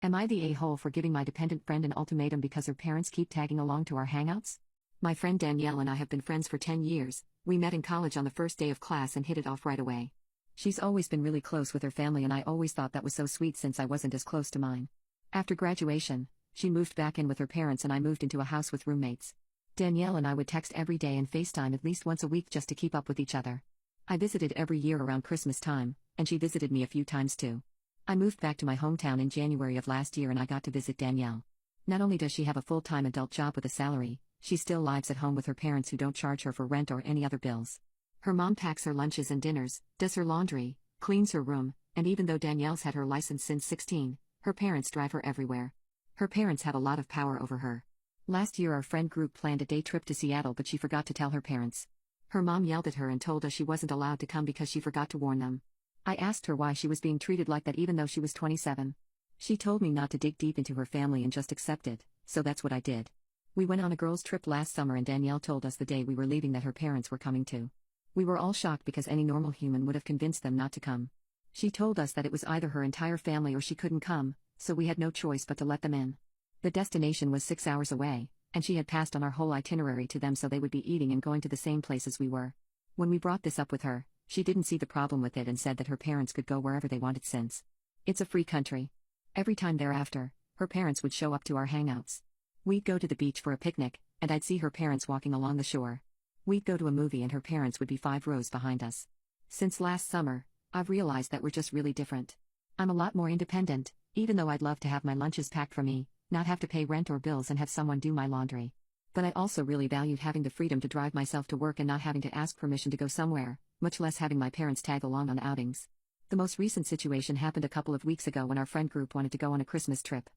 Am I the a-hole for giving my dependent friend an ultimatum because her parents keep tagging along to our hangouts? My friend Danielle and I have been friends for 10 years. We met in college on the first day of class and hit it off right away. She's always been really close with her family, and I always thought that was so sweet since I wasn't as close to mine. After graduation, she moved back in with her parents and I moved into a house with roommates. Danielle and I would text every day and FaceTime at least once a week just to keep up with each other. I visited every year around Christmas time, and she visited me a few times too. I moved back to my hometown in January of last year and I got to visit Danielle. Not only does she have a full-time adult job with a salary, she still lives at home with her parents who don't charge her for rent or any other bills. Her mom packs her lunches and dinners, does her laundry, cleans her room, and even though Danielle's had her license since 16, her parents drive her everywhere. Her parents have a lot of power over her. Last year our friend group planned a day trip to Seattle, but she forgot to tell her parents. Her mom yelled at her and told us she wasn't allowed to come because she forgot to warn them. I asked her why she was being treated like that even though she was 27. She told me not to dig deep into her family and just accept it, so that's what I did. We went on a girls' trip last summer and Danielle told us the day we were leaving that her parents were coming too. We were all shocked because any normal human would have convinced them not to come. She told us that it was either her entire family or she couldn't come, so we had no choice but to let them in. The destination was 6 hours away, and she had passed on our whole itinerary to them so they would be eating and going to the same places we were. When we brought this up with her, she didn't see the problem with it and said that her parents could go wherever they wanted since it's a free country. Every time thereafter, her parents would show up to our hangouts. We'd go to the beach for a picnic, and I'd see her parents walking along the shore. We'd go to a movie and her parents would be 5 rows behind us. Since last summer, I've realized that we're just really different. I'm a lot more independent, even though I'd love to have my lunches packed for me, not have to pay rent or bills and have someone do my laundry. But I also really valued having the freedom to drive myself to work and not having to ask permission to go somewhere, much less having my parents tag along on outings. The most recent situation happened a couple of weeks ago when our friend group wanted to go on a Christmas trip.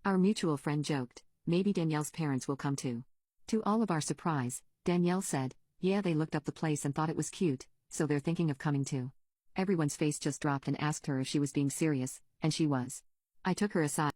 Our mutual friend joked, maybe Danielle's parents will come too. To all of our surprise, Danielle said, yeah, they looked up the place and thought it was cute, so they're thinking of coming too. Everyone's face just dropped and asked her if she was being serious, and she was. I took her aside.